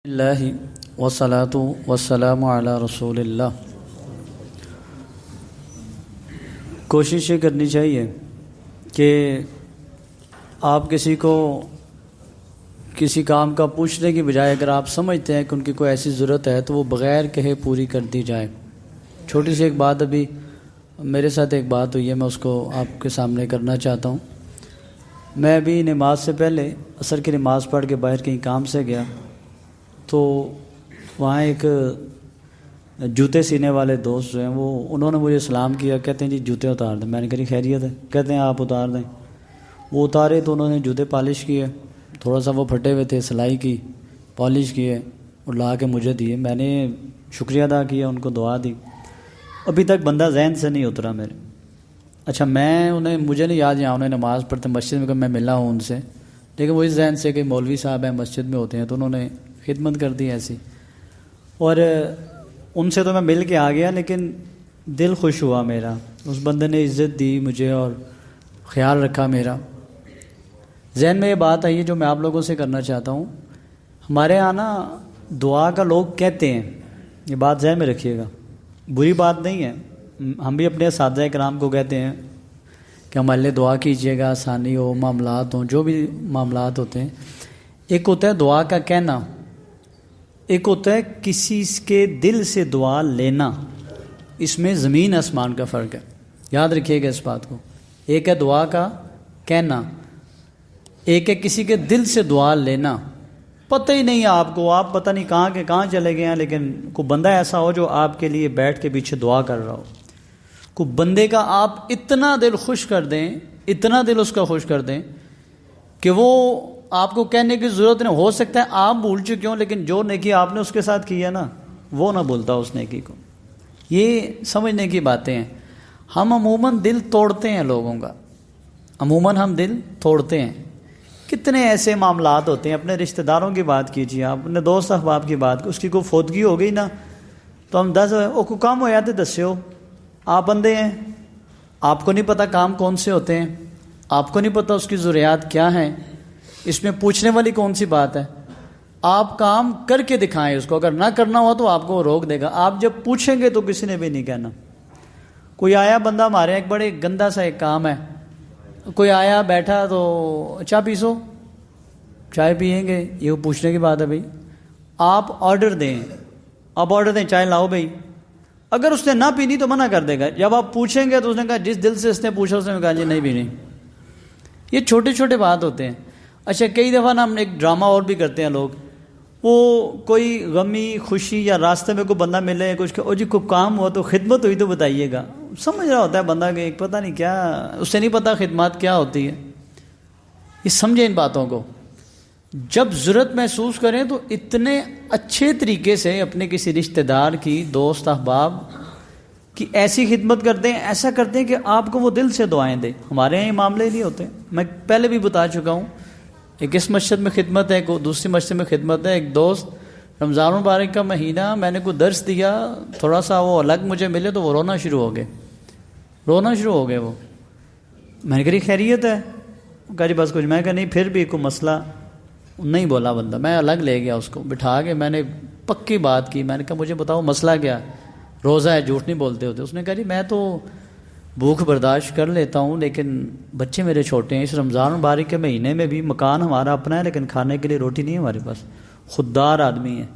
اللہ والصلاۃ والسلام علی رسول اللہ۔ کوشش یہ کرنی چاہیے کہ آپ کسی کو کسی کام کا پوچھنے کی بجائے اگر آپ سمجھتے ہیں کہ ان کی کوئی ایسی ضرورت ہے تو وہ بغیر کہے پوری کر دی جائے۔ چھوٹی سی ایک بات ابھی میرے ساتھ ایک بات ہوئی ہے، میں اس کو آپ کے سامنے کرنا چاہتا ہوں۔ میں ابھی نماز سے پہلے عصر کی نماز پڑھ کے باہر کہیں کام سے گیا تو وہاں ایک جوتے سینے والے دوست جو ہیں انہوں نے مجھے سلام کیا، کہتے ہیں جی جوتے اتار دیں۔ میں نے کہا خیریت ہے؟ کہتے ہیں آپ اتار دیں۔ وہ اتارے تو انہوں نے جوتے پالش کیے، تھوڑا سا وہ پھٹے ہوئے تھے، سلائی کی، پالش کیے اور لا کے مجھے دیے۔ میں نے شکریہ ادا کیا، ان کو دعا دی۔ ابھی تک بندہ ذہن سے نہیں اترا میرے۔ اچھا مجھے نہیں یاد یہاں انہیں نماز پڑھتے مسجد میں کہ میں ملا ہوں ان سے، لیکن وہ اس ذہن سے کہ مولوی صاحب ہیں مسجد میں ہوتے ہیں تو انہوں نے خدمت کر دی ایسی، اور ان سے تو میں مل کے آ گیا لیکن دل خوش ہوا میرا۔ اس بندے نے عزت دی مجھے اور خیال رکھا میرا۔ ذہن میں یہ بات آئی ہے جو میں آپ لوگوں سے کرنا چاہتا ہوں۔ ہمارے یہاں نا دعا کا لوگ کہتے ہیں، یہ بات ذہن میں رکھیے گا، بری بات نہیں ہے۔ ہم بھی اپنے اساتذہ کرام کو کہتے ہیں کہ ہمارے لیے دعا کیجیے گا، آسانی ہو، معاملات ہوں، جو بھی معاملات ہوتے ہیں۔ ایک ہوتا ہے دعا کا کہنا، ایک ہوتا ہے کسی کے دل سے دعا لینا۔ اس میں زمین آسمان کا فرق ہے، یاد رکھیے گا اس بات کو۔ ایک ہے دعا کا کہنا، ایک ہے کسی کے دل سے دعا لینا۔ پتہ ہی نہیں آپ کو، آپ پتہ نہیں کہاں کے کہاں چلے گئے ہیں، لیکن کوئی بندہ ایسا ہو جو آپ کے لیے بیٹھ کے پیچھے دعا کر رہا ہو، کوئی بندے کا آپ اتنا دل خوش کر دیں، اتنا دل اس کا خوش کر دیں کہ وہ آپ کو کہنے کی ضرورت نہیں، ہو سکتا ہے آپ بھول چکے ہوں لیکن جو نیکی آپ نے اس کے ساتھ کی ہے نا وہ نہ بھولتا اس نیکی کو۔ یہ سمجھنے کی باتیں ہیں۔ ہم عموماً دل توڑتے ہیں لوگوں کا، عموماً ہم دل توڑتے ہیں۔ کتنے ایسے معاملات ہوتے ہیں، اپنے رشتہ داروں کی بات کیجیے، آپ اپنے دوست احباب کی بات، اس کی کوئی فوتگی ہو گئی نا تو ہم کو کام ہو جاتے دسے ہو، آپ بندے ہیں، آپ کو نہیں پتہ کام کون سے ہوتے ہیں، آپ کو نہیں پتہ اس کی ضروریات کیا ہیں، اس میں پوچھنے والی کون سی بات ہے۔ آپ کام کر کے دکھائیں اس کو، اگر نہ کرنا ہوا تو آپ کو روک دے گا۔ آپ جب پوچھیں گے تو کسی نے بھی نہیں کہنا۔ کوئی آیا بندہ، ہمارے ایک بڑے گندا سا ایک کام ہے، کوئی آیا بیٹھا تو چائے پیسو، چائے پئیں گے، یہ پوچھنے کی بات ہے بھائی۔ آپ آرڈر دیں، آپ آرڈر دیں چائے لاؤ بھائی، اگر اس نے نہ پینی تو منع کر دے گا۔ جب آپ پوچھیں گے تو اس نے کہا جس دل سے اس نے پوچھا اس نے کہا جی نہیں پینی۔ یہ چھوٹے چھوٹے بات ہوتے ہیں۔ اچھا کئی دفعہ نا ہم ایک ڈرامہ اور بھی کرتے ہیں لوگ، وہ کوئی غمی خوشی یا راستے میں کوئی بندہ ملے کچھ کہ جی کوئی کام ہوا تو خدمت ہوئی تو بتائیے گا، سمجھ رہا ہوتا ہے بندہ کہ پتہ نہیں کیا، اس سے نہیں پتہ خدمات کیا ہوتی ہے۔ یہ سمجھیں ان باتوں کو، جب ضرورت محسوس کریں تو اتنے اچھے طریقے سے اپنے کسی رشتہ دار کی، دوست احباب کی ایسی خدمت کرتے ہیں، ایسا کرتے ہیں کہ آپ کو وہ دل سے دعائیں دے۔ ہمارے یہاں یہ معاملے نہیں ہوتے، میں پہلے بھی بتا چکا ہوں۔ ایک اس مسجد میں خدمت ہے، ایک دوسری مسجد میں خدمت ہے۔ ایک دوست رمضان المبارک کا مہینہ میں نے کوئی درس دیا، تھوڑا سا وہ الگ مجھے ملے تو وہ رونا شروع ہو گئے وہ۔ میں نے کہا خیریت ہے؟ کہا جی بس کچھ۔ میں کہا نہیں، پھر بھی کوئی مسئلہ نہیں بولا بندہ، میں الگ لے گیا اس کو بٹھا کے، میں نے پکی بات کی، میں نے کہا مجھے بتاؤ مسئلہ کیا، روزہ ہے جھوٹ نہیں بولتے ہوتے۔ اس نے کہا جی میں تو بھوک برداشت کر لیتا ہوں لیکن بچے میرے چھوٹے ہیں، اس رمضان مبارک کے مہینے میں بھی مکان ہمارا اپنا ہے لیکن کھانے کے لیے روٹی نہیں ہے ہمارے پاس۔ خوددار آدمی ہے،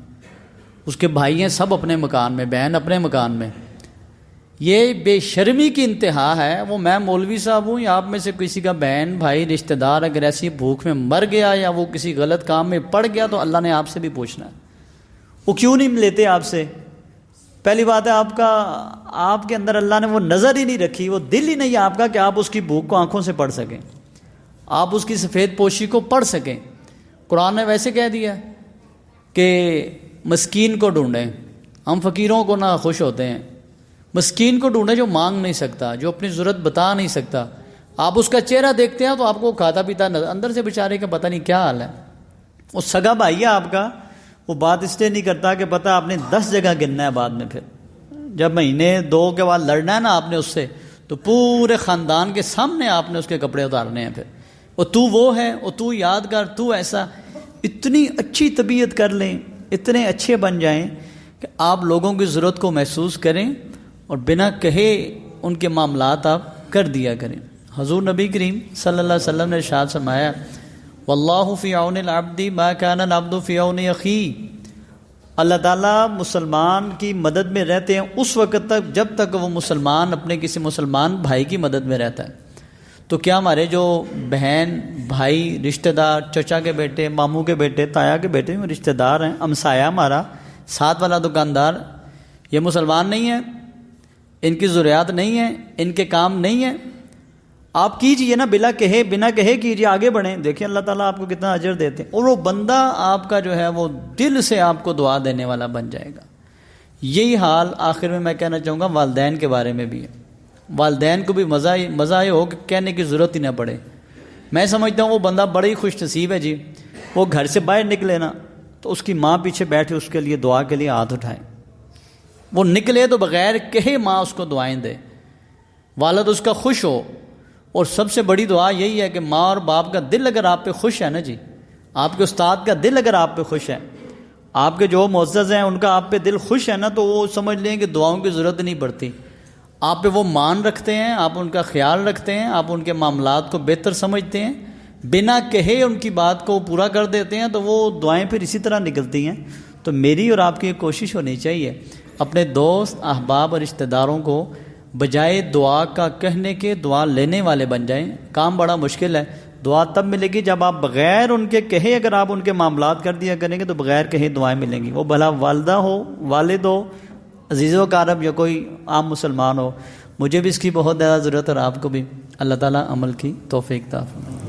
اس کے بھائی ہیں سب اپنے مکان میں، بہن اپنے مکان میں۔ یہ بے شرمی کی انتہا ہے۔ وہ میں مولوی صاحب ہوں یا آپ میں سے کسی کا بہن بھائی رشتہ دار اگر ایسی بھوک میں مر گیا یا وہ کسی غلط کام میں پڑ گیا تو اللہ نے آپ سے بھی پوچھنا ہے، وہ کیوں نہیں لیتے آپ سے؟ پہلی بات ہے آپ کے اندر اللہ نے وہ نظر ہی نہیں رکھی، وہ دل ہی نہیں ہے آپ کا کہ آپ اس کی بھوک کو آنکھوں سے پڑھ سکیں، آپ اس کی سفید پوشی کو پڑھ سکیں۔ قرآن نے ویسے کہہ دیا کہ مسکین کو ڈھونڈیں، ہم فقیروں کو نہ خوش ہوتے ہیں۔ مسکین کو ڈھونڈیں جو مانگ نہیں سکتا، جو اپنی ضرورت بتا نہیں سکتا۔ آپ اس کا چہرہ دیکھتے ہیں تو آپ کو کھاتا پیتا نظر، اندر سے بیچارے کا پتہ نہیں کیا حال ہے۔ وہ سگا بھائی ہے آپ کا، وہ بات اس لیے نہیں کرتا کہ پتہ آپ نے 10 جگہ گننا ہے بعد میں، پھر جب مہینے 2 کے بعد لڑنا ہے نا آپ نے اس سے تو پورے خاندان کے سامنے آپ نے اس کے کپڑے اتارنے ہیں پھر، اور تو وہ ہے، اور تو یاد کر، تو ایسا۔ اتنی اچھی طبیعت کر لیں، اتنے اچھے بن جائیں کہ آپ لوگوں کی ضرورت کو محسوس کریں اور بنا کہے ان کے معاملات آپ کر دیا کریں۔ حضور نبی کریم صلی اللہ علیہ وسلم نے ارشاد فرمایا واللہ فی عون العبد ما کان العبد فی عون اخیہ، اللہ تعالیٰ مسلمان کی مدد میں رہتے ہیں اس وقت تک جب تک وہ مسلمان اپنے کسی مسلمان بھائی کی مدد میں رہتا ہے۔ تو کیا ہمارے جو بہن بھائی رشتہ دار، چچا کے بیٹے، ماموں کے بیٹے، تایا کے بیٹے رشتہ دار ہیں، ہمسایہ ہمارا ساتھ والا دکاندار، یہ مسلمان نہیں ہیں، ان کی ضروریات نہیں ہیں، ان کے کام نہیں ہیں؟ آپ کیجئے نا، بنا کہے کیجئے، آگے بڑھیں، دیکھیں اللہ تعالیٰ آپ کو کتنا اجر دیتے ہیں، اور وہ بندہ آپ کا جو ہے وہ دل سے آپ کو دعا دینے والا بن جائے گا۔ یہی حال آخر میں میں چاہوں گا والدین کے بارے میں بھی ہے۔ والدین کو بھی مزہ یہ ہو کہ کہنے کی ضرورت ہی نہ پڑے۔ میں سمجھتا ہوں وہ بندہ بڑا ہی خوش نصیب ہے جی، وہ گھر سے باہر نکلے نا تو اس کی ماں پیچھے بیٹھے اس کے لیے دعا کے لیے ہاتھ اٹھائے، وہ نکلے تو بغیر کہے ماں اس کو دعائیں دے، والد اس کا خوش ہو۔ اور سب سے بڑی دعا یہی ہے کہ ماں اور باپ کا دل اگر آپ پہ خوش ہے نا جی، آپ کے استاد کا دل اگر آپ پہ خوش ہے، آپ کے جو معزز ہیں ان کا آپ پہ دل خوش ہے نا، تو وہ سمجھ لیں کہ دعاؤں کی ضرورت نہیں پڑتی۔ آپ پہ وہ مان رکھتے ہیں، آپ ان کا خیال رکھتے ہیں، آپ ان کے معاملات کو بہتر سمجھتے ہیں، بنا کہے ان کی بات کو پورا کر دیتے ہیں، تو وہ دعائیں پھر اسی طرح نکلتی ہیں۔ تو میری اور آپ کی ایک کوشش ہونی چاہیے اپنے دوست احباب اور رشتہ داروں کو بجائے دعا کا کہنے کے دعا لینے والے بن جائیں۔ کام بڑا مشکل ہے، دعا تب ملے گی جب آپ بغیر ان کے کہے اگر آپ ان کے معاملات کر دیا کریں گے تو بغیر کہے دعائیں ملیں گی، وہ بھلا والدہ ہو، والد ہو، عزیز و اقارب یا کوئی عام مسلمان ہو۔ مجھے بھی اس کی بہت زیادہ ضرورت ہے اور آپ کو بھی۔ اللہ تعالیٰ عمل کی توفیق عطا فرمائے۔